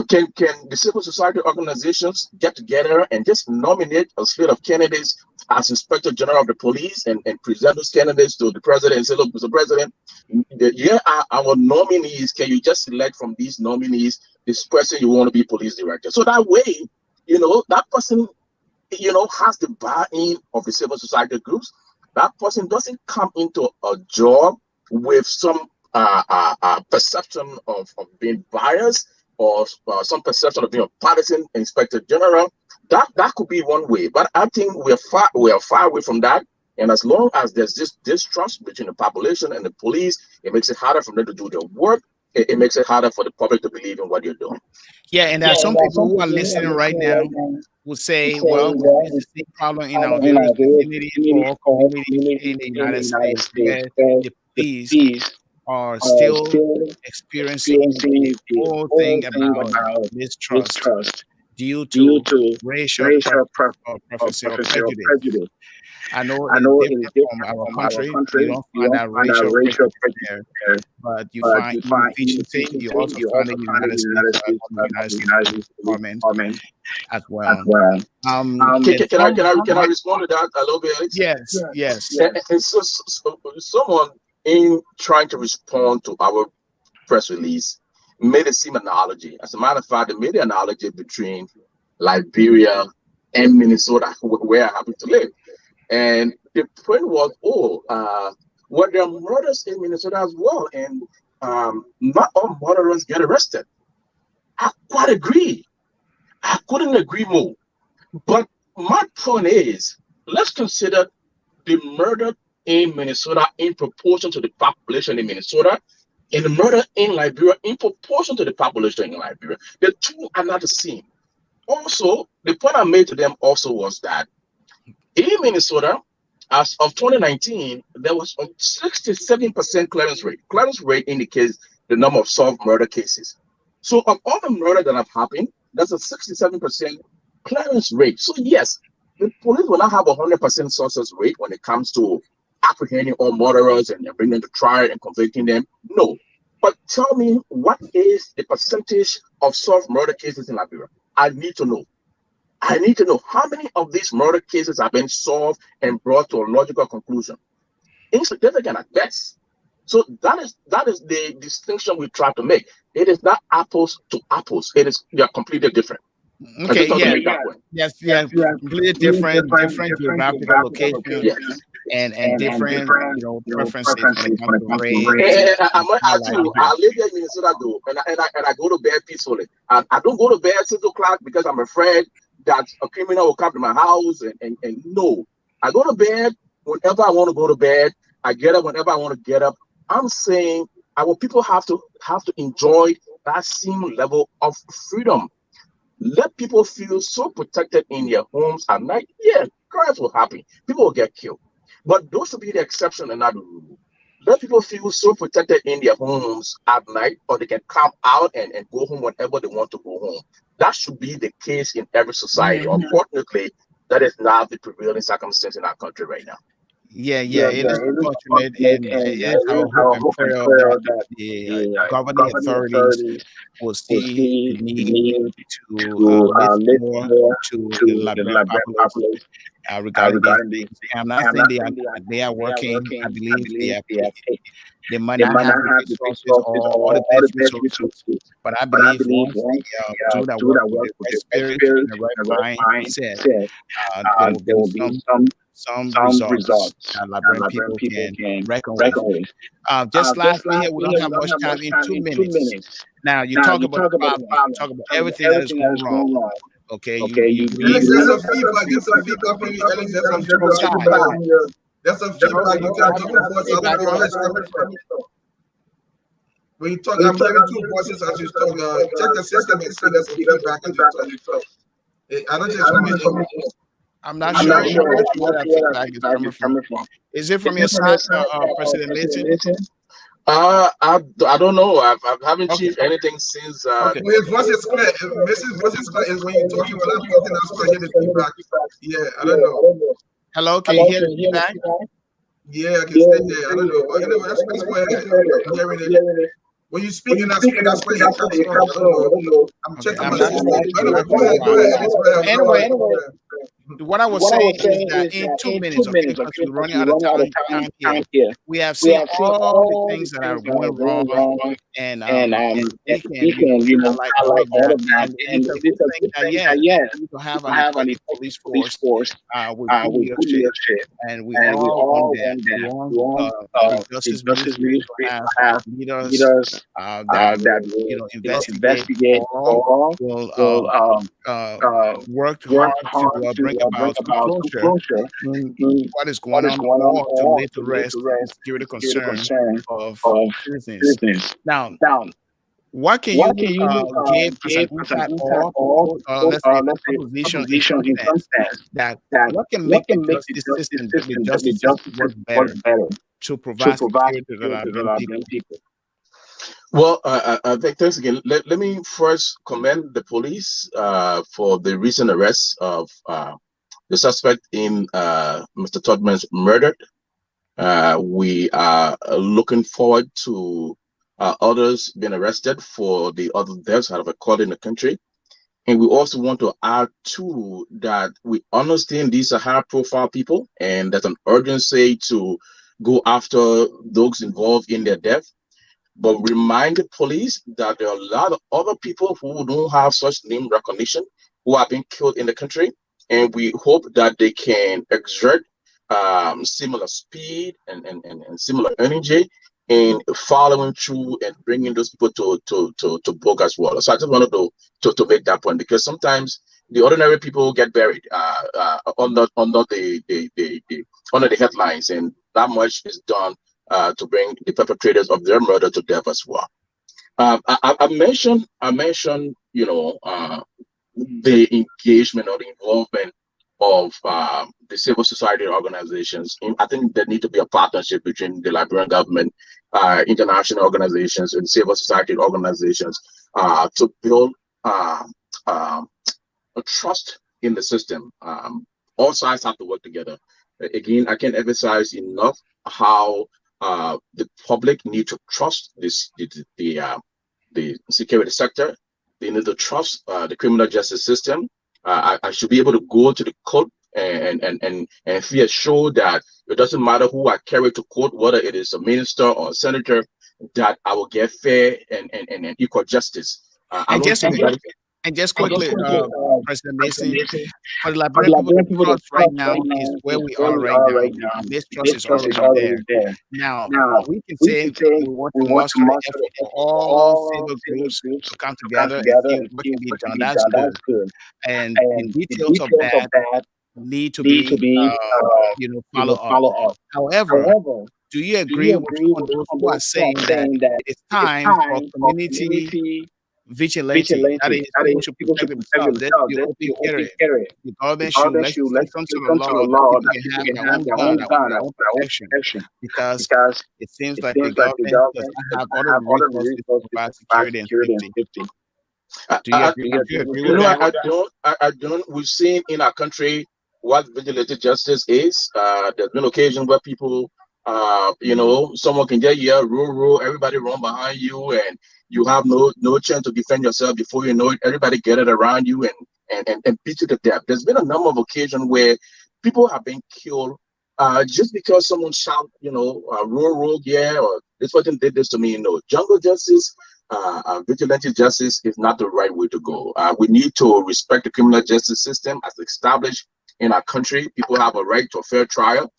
can the civil society organizations get together and just nominate a slate of candidates as inspector general of the police, and present those candidates to the president and say, look, Mr. President, here are our nominees. Can you just select from these nominees this person you want to be police director? So that way, that person, has the buy-in of the civil society groups. That person doesn't come into a job with some perception of being biased, or some perception of being a partisan inspector general. That could be one way, but I think we are far away from that. And as long as there's this distrust between the population and the police, it makes it harder for them to do their work. It makes it harder for the public to believe in what you're doing. Yeah, and there Yeah, are and some there are people some who are people who are listening right listening now right now will who say, say, well, we well, face we the same problem in our problem in various our various communities communities or or communities communities in the in the United United States, States where where the the police police are are still still experiencing the experiencing the whole whole thing thing about about mistrust mistrust due due to to racial racial preference or preference or prejudice. prejudice. I know I it is know it is different from different our from our country. You country. don't You find don't that find that racial racial prejudice prejudice there, there, but you but find you find inefficiency. You inefficiency. also You find it also in the find it United in the States, United States, on the United the States United Police States Police Department Department as as well. well. And some, Can I respond to that a little bit, Alex? yes, Yes, yes. yes. And someone in trying to respond to our press release made a similar analogy. As a matter of fact, they made the analogy between Liberia and Minnesota, where I happen to live. And the point was, well, there are murders in Minnesota as well, and not all murderers get arrested. I quite agree. I couldn't agree more. But my point is, let's consider the murder in Minnesota in proportion to the population in Minnesota, and the murder in Liberia in proportion to the population in Liberia. The two are not the same. Also, the point I made to them also was that in Minnesota, as of 2019, there was a 67% clearance rate. Clearance rate indicates the number of solved murder cases. So, of all the murder that have happened, there's a 67% clearance rate. So, yes, the police will not have a 100% success rate when it comes to apprehending all murderers and bringing them to trial and convicting them. No. But tell me, what is the percentage of solved murder cases in Liberia? I need to know. I need to know how many of these murder cases have been solved and brought to a logical conclusion. Insignificant at best. So that is the distinction we try to make. It is not apples to apples. They are completely different. I Okay, just want to yeah, make that point. yes, Yes, yeah, yes, completely really different different geographical geographical location, locations, and and different, different, preferences when it preferences comes when it to comes to race race. And I and might all add like too, that. I live here in Minnesota though, and I go to bed peacefully. I don't go to bed 6 o'clock because I'm afraid that a criminal will come to my house, and no. I go to bed whenever I want to go to bed. I get up whenever I want to get up. I'm saying our people have to enjoy that same level of freedom. Let people feel so protected in their homes at night. Yeah, crimes will happen. People will get killed. But those should be the exception and not the rule. Let people feel so protected in their homes at night, or they can come out and go home whenever they want to go home. That should be the case in every society. Unfortunately, that is not the prevailing circumstance in our country right now. Yeah, yeah, Yeah, it is yeah, it is unfortunate, unfortunate, and and it is it our is hope our and hope and prayer prayer that that the the governing governing authorities authorities will will see the see the need need to to listen listen more more to the to the Liberian Liberian population population regarding these regarding these things. things. I'm not And I'm saying not saying they are they are working. I working. I believe they believe are they are paid. They might they not might have not the have the resources resources or all or the all best the best resources, resources, but I but I believe believe once they once do that do work that with work the with right the right spirit spirit and the right and the right mindset, mindset, there will there be will be some some results results that that Liberian Liberian people people can can reckon with. reckon with. Just Just lastly, here we lastly, don't here we have don't much have time. much In time two in two minutes, minutes. now you Now talk you about the talk about the problem. You problem. talk about Talk about everything that is everything that going is wrong. going wrong. Okay, Okay, you Alex, believe there's that a feedback. There's some feedback from you, Alex. There's some from whose feedback side? from you. There's some feedback. You got I double don't voice. see I don't know where background. it's coming from. When you talk, I'm hearing two voices as you talk. Check the system and see there's some feedback as you talk. I don't think it's from my end. I'm not I'm sure. not I'm sure. not I'm sure where not that sure where feedback is that coming is from. coming from. Is it from Is your it from your side, side, President President Layton? Layton? I don't know. I haven't Okay, achieved anything since okay. Well, his voice is clear. Mrs. voice is clear. Is when you're talking, when I'm talking, I still hear the feedback. Yeah, I don't know. Hello, can you Hello, hear can the you hear the feedback? feedback? Yeah, I can Yeah, stay there. I don't know. But anyway, let's go ahead. I'm hearing it. When you speak in that screen, that's where it comes from. I don't know. I'm Okay, checking I'm my not system. sure But anyway, go why. ahead. Go ahead, Alex. Go ahead. I'm Anyway, sorry. what I was What I saying was is saying that is in that two in minutes, 2 okay, minutes, because okay, we're because running we're out of running out of time here, time here, we have we seen have seen all the all the things that are things that are going going wrong, wrong, and and we we can, can, highlight all highlight of all that. of that. And it is And a it is good a thing good that, thing yes, that, yes, we need to have we an have an effective effective police police force force with good with good leadership, leadership, and we and we all want all that. want We that. want We want the the justice justice ministry to ministry have to have leaders leaders that that will, will, investigate investigate or or will will uh, work work hard to hard to bring bring about some about some closure closure in in what is what going is on, going on, or to or lay to to lay rest to the rest security the security concern concern of of citizens. business. Now, Now, what can what you can you give as an give as an insight, insight or or let's say let's say proposition in proposition in some substance sense that that what can what make can make the the system, the justice system justice work system work better better to to provide provide security to our security to young our young people? people? Well, I think thanks again. Let me first commend the police for the recent arrest of the suspect in Mr. Todman's murder. We are looking forward to others being arrested for the other deaths that have occurred in the country. And we also want to add too that we understand these are high profile people and there's an urgency to go after those involved in their death. But remind the police that there are a lot of other people who don't have such name recognition who have been killed in the country. And we hope that they can exert similar speed and similar energy in following through and bringing those people to book as well. So I just wanted to make that point because sometimes the ordinary people get buried under under the headlines, and that much is done to bring the perpetrators of their murder to death as well. I mentioned, the engagement or the involvement of the civil society organizations. I think there need to be a partnership between the Liberian government, international organizations, and civil society organizations to build uh, uh, a trust in the system. All sides have to work together. Again, I can't emphasize enough how the public need to trust the security sector. They need to trust the criminal justice system. I should be able to go to the court and feel sure that it doesn't matter who I carry to court, whether it is a minister or a senator, that I will get fair and equal justice. I And don't just think that. and just And just quickly, quickly, President President Mason, Nixon, for the for the Liberian people to Liberian people to trust right trust now right is now where is we where are we right are now. right The now. mistrust This is trust is already already there. there. Now, Now, we can we say can say we want we to want to muster the muster the effort for effort for all all civil civil groups groups to come to come together and together see and what see can be what can done. be That's done. good. That's good. And the And the details of details of that that need to need to be, be, follow up. follow up. However, However, do you do agree you with agree some of with those some of who are those who are saying that saying that it's it's time for time for community community vigilante? That vigilante? is, That people is, should people protect should protect themselves. There should themselves. be That's open the open carry. carry. The The government should government should legislate some legislate sort of some sort law of that law people that can people have can their have own their gun, own gun, their own their own protection, protection, because because it seems it like the seems like the government does government not does have not all of have the all of the resources to resources to provide provide security and security and safety. safety. Do you agree? Do you Do you agree with agree with that? that? I don't. We've seen in our country what vigilante justice is. There's been occasions where people, someone can get here, roll, everybody run behind you, and you have no chance to defend yourself. Before you know it, everybody gathered around you and beat you to death. There's been a number of occasions where people have been killed just because someone shout, roll, yeah, or this person did this to me. Jungle justice, vigilante justice is not the right way to go. We need to respect the criminal justice system as established in our country. People have a right to a fair trial.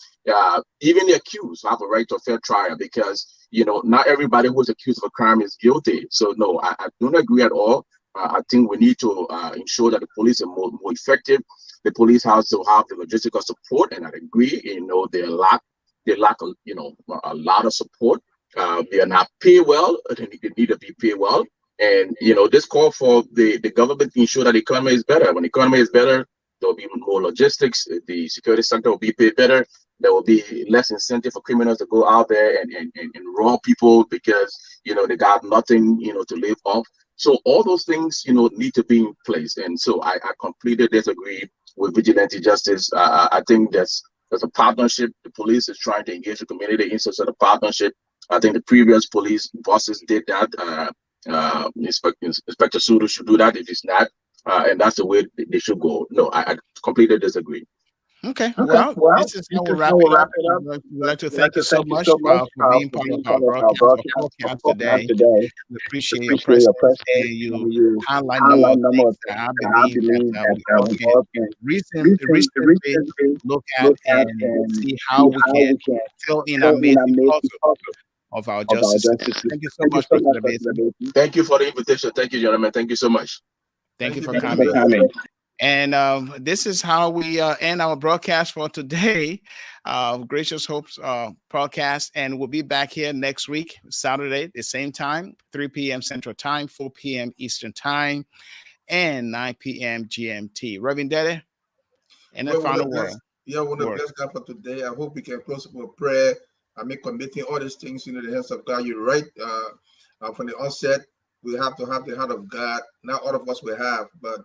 Even the accused have a right to a fair trial because not everybody who is accused of a crime is guilty. So no, I don't agree at all I think we need to ensure that the police are more effective. The police has to have the logistical support, and I agree. They lack a lot of support. They are not paid well. They need to be paid well. And this call for the government to ensure that the economy is better. When the economy is better, there will be more logistics. The security sector will be paid better. There will be less incentive for criminals to go out there and rob people because they got nothing to live off. So all those things need to be in place. And so I completely disagree with vigilante justice. I think there's a partnership. The police is trying to engage the community in such a partnership. I think the previous police bosses did that. Inspector Sudo should do that if it's not, and that's the way they should go. No, I completely disagree. Okay, Okay, well, well, this is this how we'll is wrap how we'll it wrap up. it up. We'd like to We'd like thank you to so thank you much so much for being for part of being our part of our broadcast, our broadcast podcast podcast today. today. We appreciate your Appreciate your presence, and presence you and you highlight a number highlight of a number things of that things I that I believe that believe that we all we can all can recently recently look at look at and and see how see we how can we can fill in our fill in our missing missing puzzle puzzle of our of our justice system. justice system. Thank you so Thank you much, so much, Brother Dr. Basin. Basin. Thank you for the invitation. Thank you, gentlemen. Thank you so much. Thank you Thank you, for Thank you Dr. for coming. Red. coming. And this is how we end our broadcast for today, Gracious Hopes podcast. And we'll be back here next week, Saturday, the same time, 3 p.m. Central Time, 4 p.m. Eastern Time, and 9 p.m. GMT. Reverend Deddeh, and a Well, final word. yeah, we want to Word. bless God for today. I hope we can close up with prayer. I mean, committing all these things into the hands of God. You're right. From the onset, we have to have the heart of God. Not all of us will have, but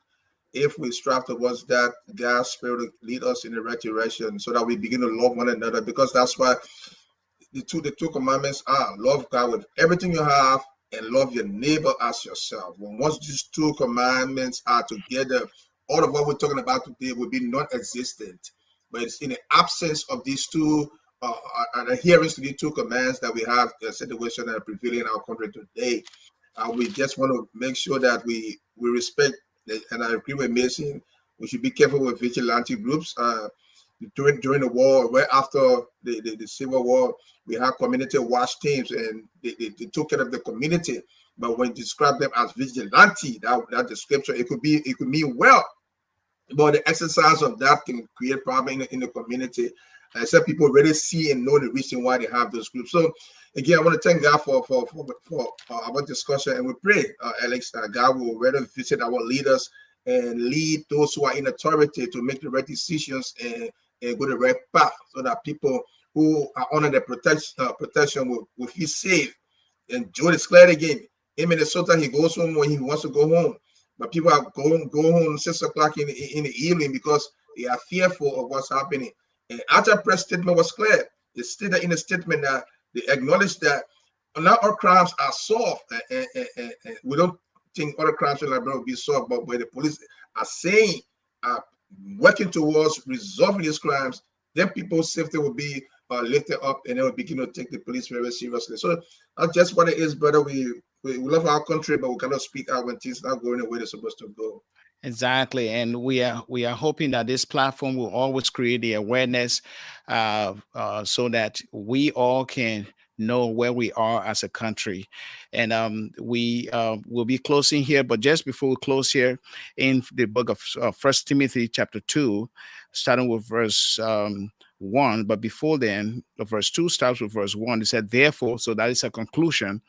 if we strive towards that, God's Spirit will lead us in the right direction so that we begin to love one another. Because that's why the two commandments are love God with everything you have and love your neighbor as yourself. When once these two commandments are together, all of what we're talking about today will be non-existent. But it's in the absence of these two adherence to these two commands that we have a situation that are prevailing in our country today. We just want to make sure that we respect, and I agree with Mason. We should be careful with vigilante groups. During the war, right after the Civil War, we had community watch teams, and they took care of the community. But when you describe them as vigilante, that description, it could mean well, but the exercise of that can create problem in the community. Except people really see and know the reason why they have those groups. So again, I want to thank God for our discussion, and we pray, Alex, that God will rather visit our leaders and lead those who are in authority to make the right decisions and go the right path, so that people who are under the protection will feel safe. And Joe declared again, in Minnesota, he goes home when he wants to go home. But people are go home 6 o'clock in the evening because they are fearful of what's happening. And after press statement was clear, they stated in the statement that they acknowledged that not all crimes are solved. And we don't think other crimes in Liberia will be solved, but when the police are saying, are working towards resolving these crimes, then people's safety will be lifted up, and they will begin to take the police very seriously. So that's just what it is, brother. We love our country, but we cannot speak out when things not going the way they're supposed to go. Exactly, and we are hoping that this platform will always create the awareness, so that we all can know where we are as a country. And we will be closing here, but just before we close here, in the book of First Timothy chapter 2, starting with verse 1. But before then, verse 2 starts with verse 1. It said, "Therefore," so that is a conclusion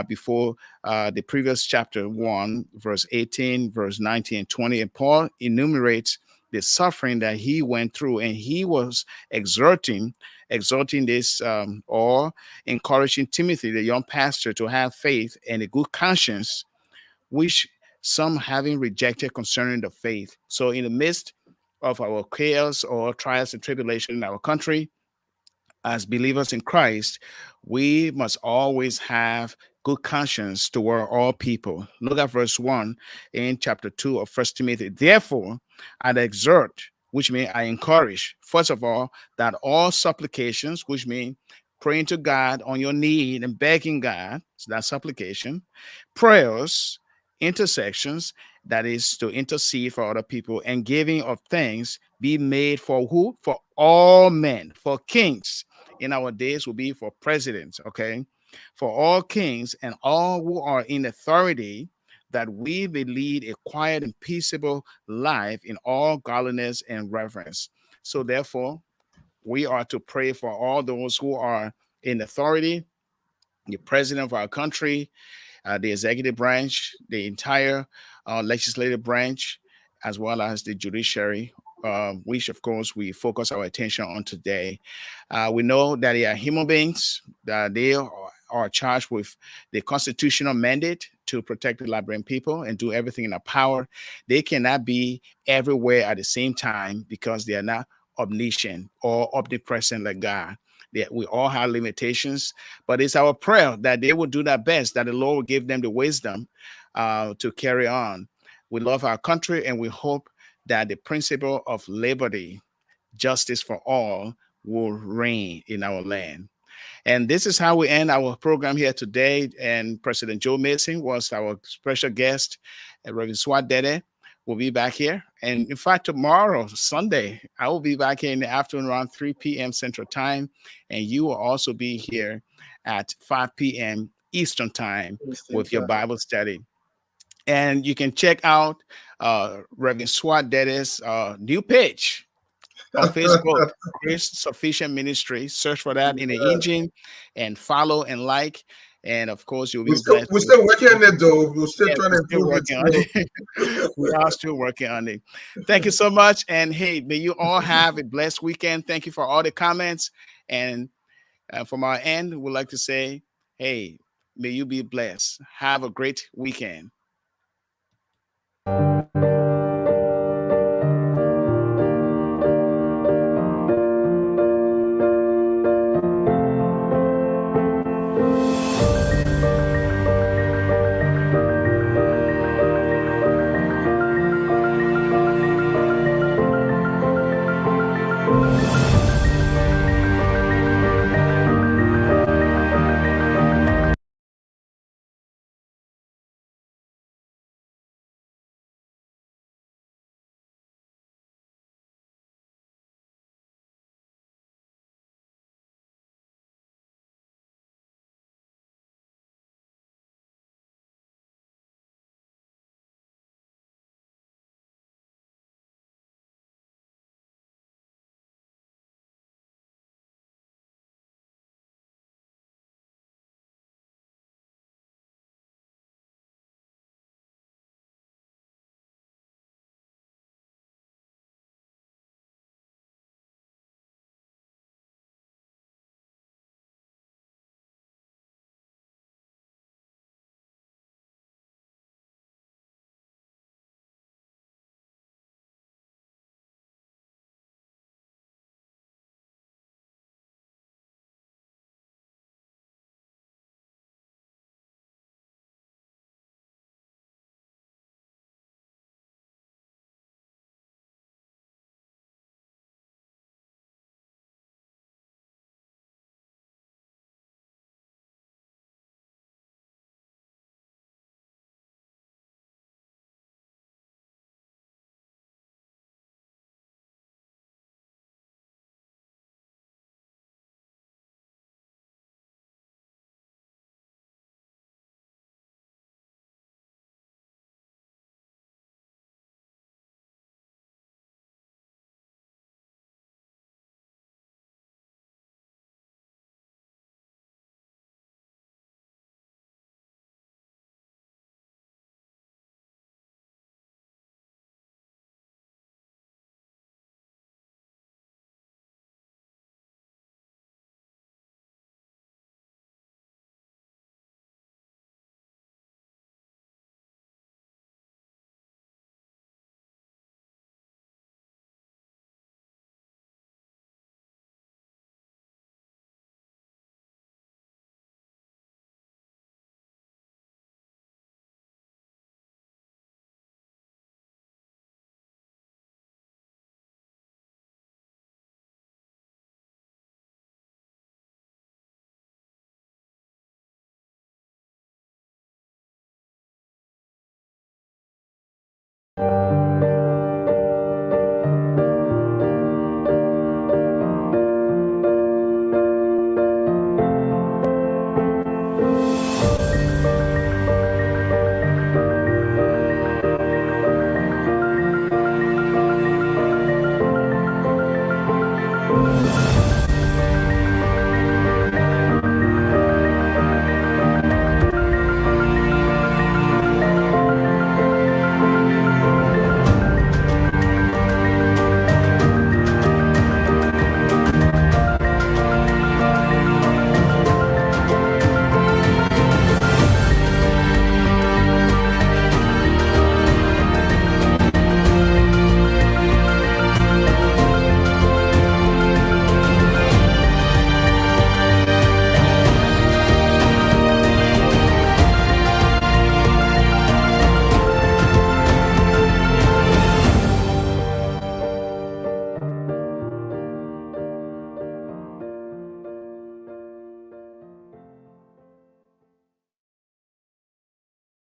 before the previous chapter 1, verse 18, verse 19 and 20. And Paul enumerates the suffering that he went through, and he was exhorting this, or encouraging Timothy, the young pastor, to have faith and a good conscience, which some having rejected concerning the faith. So in the midst of our chaos or trials and tribulation in our country, as believers in Christ, we must always have good conscience toward all people. Look at verse 1 in chapter 2 of First Timothy. "Therefore, I exhort," which means I encourage, first of all, that all supplications, which means praying to God on your knee and begging God, so that's supplication, prayers, intersections, that is to intercede for other people, and giving of thanks be made for who? For all men, for kings. In our days will be for presidents, okay? For all kings and all who are in authority, that we may lead a quiet and peaceable life in all godliness and reverence. So, therefore, we are to pray for all those who are in authority, the president of our country, the executive branch, the entire legislative branch, as well as the judiciary, which, of course, we focus our attention on today. We know that they are human beings, that they are charged with the constitutional mandate to protect the Liberian people and do everything in their power. They cannot be everywhere at the same time because they are not omniscient or omnipresent like God. We all have limitations, but it's our prayer that they will do their best, that the Lord will give them the wisdom to carry on. We love our country, and we hope that the principle of liberty, justice for all, will reign in our land. And this is how we end our program here today. And President Joe Mason was our special guest. Reverend Suah Deddeh will be back here. And in fact, tomorrow, Sunday, I will be back here in the afternoon around 3 p.m. Central Time. And you will also be here at 5 p.m. Eastern Time Interesting with your time. Bible study. And you can check out Reverend Suah Deddeh's new page on Facebook, Grace Sufficient Ministry. Search for that in the Yeah. engine and follow and like. And of course, you'll We're be still blessed we're with. still working on it though. We're still Yes, trying we're to still improve it working on still. it. We are still working on it. Thank you so much. And hey, may you all have a blessed weekend. Thank you for all the comments. And from our end, we'd like to say, hey, may you be blessed. Have a great weekend.